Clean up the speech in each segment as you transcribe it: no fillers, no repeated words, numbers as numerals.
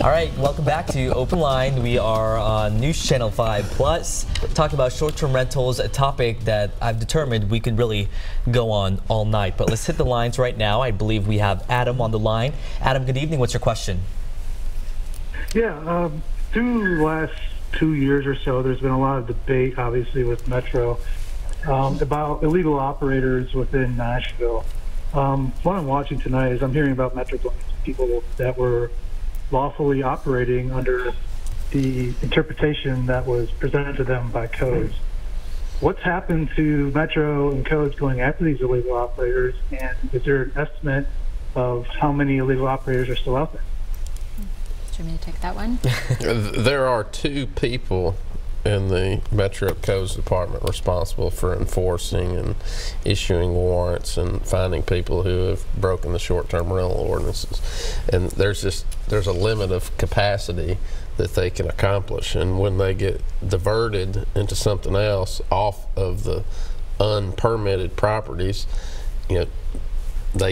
All right, welcome back to Open Line. We are on News Channel 5 Plus, talking about short-term rentals, a topic that I've determined we could really go on all night. But let's hit the lines right now. I believe we have Adam on the line. Adam, good evening. What's your question? Yeah, through the last 2 years or so, there's been a lot of debate, obviously, with Metro about illegal operators within Nashville. What I'm watching tonight is I'm hearing about Metro people that were lawfully operating under the interpretation that was presented to them by codes. What's happened to Metro and codes going after these illegal operators, and is there an estimate of how many illegal operators are still out there? Do you want me to take that one? There are 2 people in the Metro Codes Department responsible for enforcing and issuing warrants and finding people who have broken the short-term rental ordinances. And there's a limit of capacity that they can accomplish, and when they get diverted into something else off of the unpermitted properties, they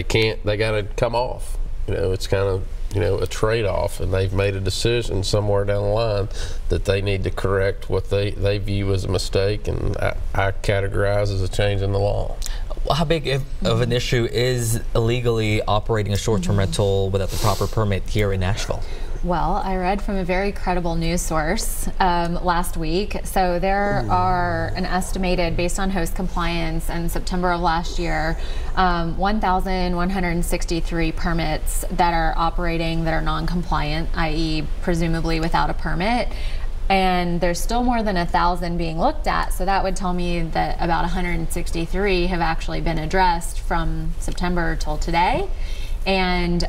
got to come off. It's kind of a trade-off, and they've made a decision somewhere down the line that they need to correct what they view as a mistake, and I categorize as a change in the law. How big of an issue is illegally operating a short-term rental without the proper permit here in Nashville? Well, I read from a very credible news source last week. So there are an estimated, based on host compliance in September of last year, 1,163 permits that are operating that are non-compliant, i.e. presumably without a permit. And there's still more than 1,000 being looked at. So that would tell me that about 163 have actually been addressed from September till today. And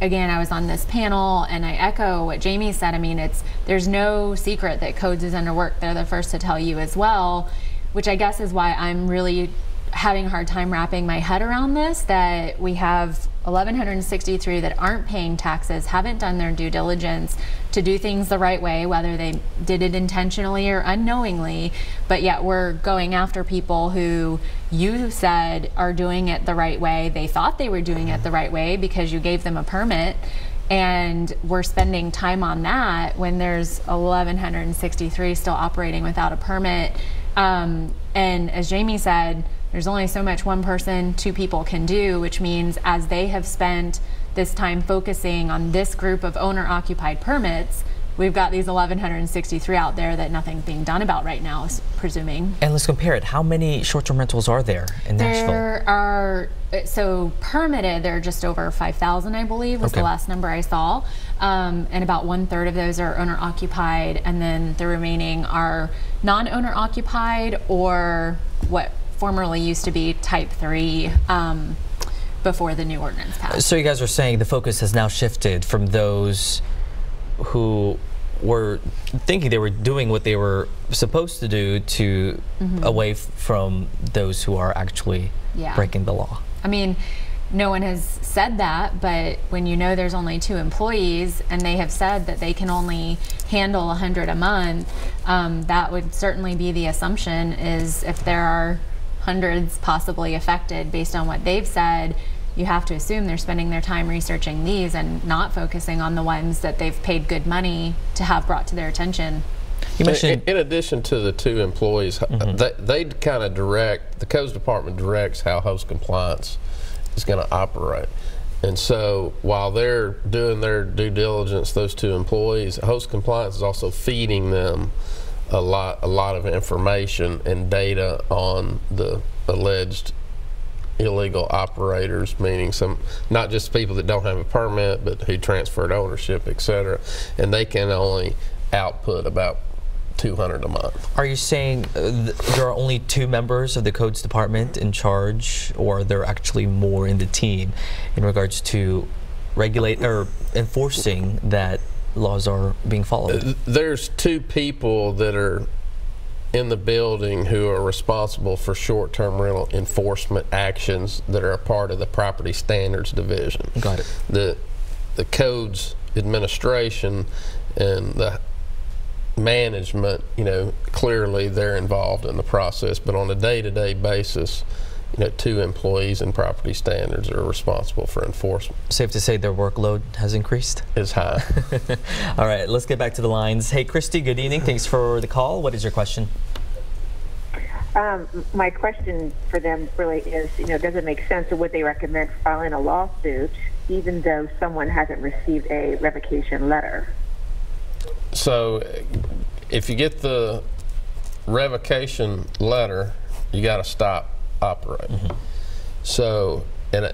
again, I was on this panel, and I echo what Jamie said. I mean, there's no secret that codes is underworked. They're the first to tell you as well, which I guess is why I'm really having a hard time wrapping my head around this, that we have 1,163 that aren't paying taxes, haven't done their due diligence to do things the right way, whether they did it intentionally or unknowingly, but yet we're going after people who you said are doing it the right way. They thought they were doing it the right way because you gave them a permit, and we're spending time on that when there's 1,163 still operating without a permit. And as Jamie said, there's only so much one person, 2 people can do, which means as they have spent this time focusing on this group of owner-occupied permits, we've got these 1,163 out there that nothing's being done about right now, presuming. And let's compare it. How many short-term rentals are there in Nashville? There are, so permitted, there are just over 5,000, I believe, was the last number I saw. And about 1/3 of those are owner-occupied, and then the remaining are non-owner-occupied, or what formerly used to be type 3 before the new ordinance passed. So you guys are saying the focus has now shifted from those who were thinking they were doing what they were supposed to do to away from those who are actually breaking the law. I mean, no one has said that, but when you know there's only 2 employees and they have said that they can only handle 100 a month, that would certainly be the assumption, is if there are hundreds possibly affected based on what they've said, you have to assume they're spending their time researching these and not focusing on the ones that they've paid good money to have brought to their attention. You mentioned, in addition to the 2 employees, they kind of direct, the Codes Department directs how host compliance is going to operate. And so while they're doing their due diligence, those 2 employees, host compliance is also feeding them a lot of information and data on the alleged illegal operators, meaning not just people that don't have a permit, but who transferred ownership, etc. And they can only output about 200 a month. Are you saying there are only 2 members of the Codes Department in charge, or are there actually more in the team in regards to regulate or enforcing that laws are being followed? There's 2 people that are in the building who are responsible for short-term rental enforcement actions that are a part of the Property Standards Division. Got it. The Codes Administration and the management, clearly they're involved in the process, but on a day-to-day basis, 2 employees in property standards are responsible for enforcement. Safe to say their workload has increased? Is high. All right, let's get back to the lines. Hey, Christy, good evening. Thanks for the call. What is your question? My question for them really is, does it make sense, or would they recommend filing a lawsuit even though someone hasn't received a revocation letter? So if you get the revocation letter, you got to stop operating. So, and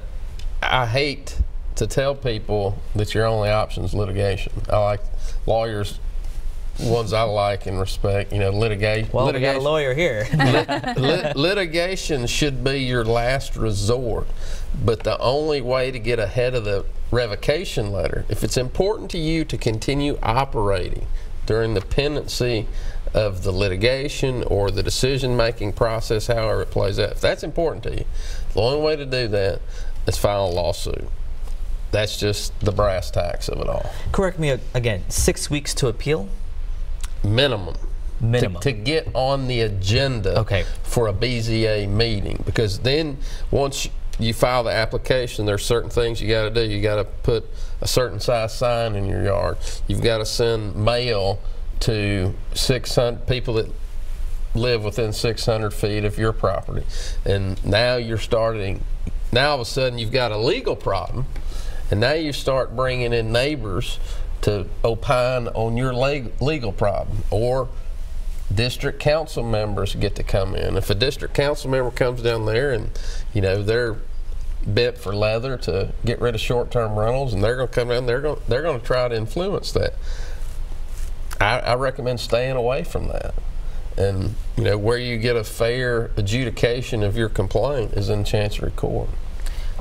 I hate to tell people that your only option is litigation. I like lawyers, ones I like and respect, litigation. Well, we got a lawyer here. Litigation should be your last resort, but the only way to get ahead of the revocation letter, if it's important to you to continue operating during the pendency of the litigation or the decision-making process, however it plays out, if that's important to you, the only way to do that is file a lawsuit. That's just the brass tacks of it all. Correct me again, 6 weeks to appeal? Minimum. To get on the agenda for a BZA meeting, because then once you file the application, there's certain things you got to do. You got to put a certain size sign in your yard. You've got to send mail to 600 people that live within 600 feet of your property. And now you're starting, now all of a sudden you've got a legal problem, and now you start bringing in neighbors to opine on your legal problem, or district council members get to come in. If a district council member comes down there and they're bent for leather to get rid of short-term rentals, and they're going to come in, they're going to try to influence that. I recommend staying away from that. And where you get a fair adjudication of your complaint is in Chancery Court.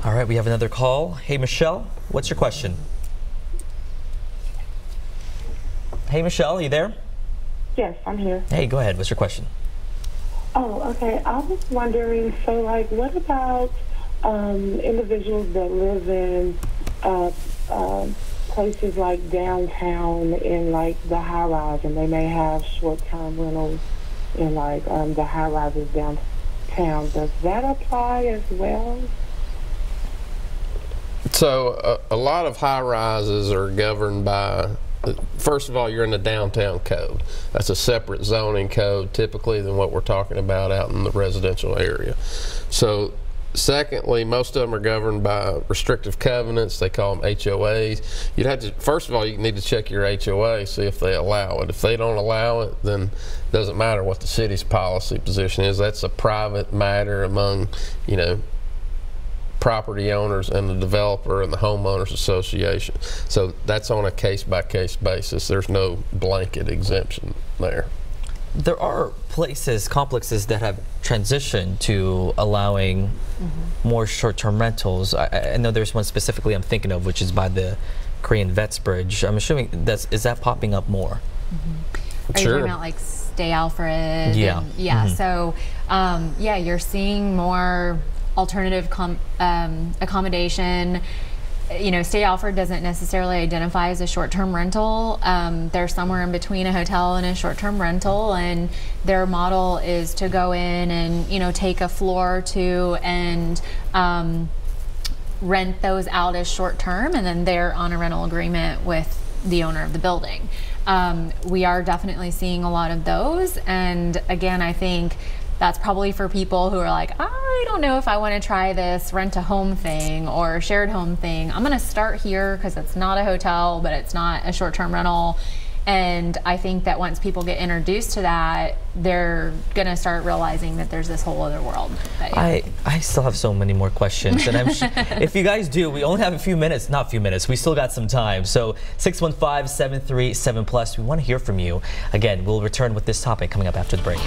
All right, we have another call. Hey, Michelle, what's your question? Hey, Michelle, are you there? Yes, I'm here. Hey, go ahead. What's your question? Oh, okay. I was wondering, so what about individuals that live in places like downtown in the high-rise, and they may have short-term rentals in the high-rises downtown? Does that apply as well? So a lot of high-rises are governed by, first of all, you're in the downtown code. That's a separate zoning code typically than what we're talking about out in the residential area. So secondly, most of them are governed by restrictive covenants. They call them HOAs. You'd have to, first of all, you need to check your HOA, see if they allow it. If they don't allow it, then it doesn't matter what the city's policy position is. That's a private matter among, property owners and the developer and the homeowners association. So that's on a case-by-case basis. There's no blanket exemption there. There are complexes that have transitioned to allowing more short-term rentals. I know there's one specifically I'm thinking of, which is by the Korean Vets Bridge. I'm assuming is that popping up more? Are you talking about Stay Alfred? Yeah. So you're seeing more alternative accommodation. Stay Alfred doesn't necessarily identify as a short-term rental. They're somewhere in between a hotel and a short-term rental, and their model is to go in and take a floor or two and rent those out as short-term, and then they're on a rental agreement with the owner of the building. We are definitely seeing a lot of those, and again, I think that's probably for people who are like, I don't know if I want to try this rent-a-home thing or shared home thing. I'm going to start here because it's not a hotel, but it's not a short-term rental. And I think that once people get introduced to that, they're going to start realizing that there's this whole other world. I still have so many more questions. And if you guys do, we only have a few minutes, not a few minutes, we still got some time. So 615-737+, we want to hear from you. Again, we'll return with this topic coming up after the break.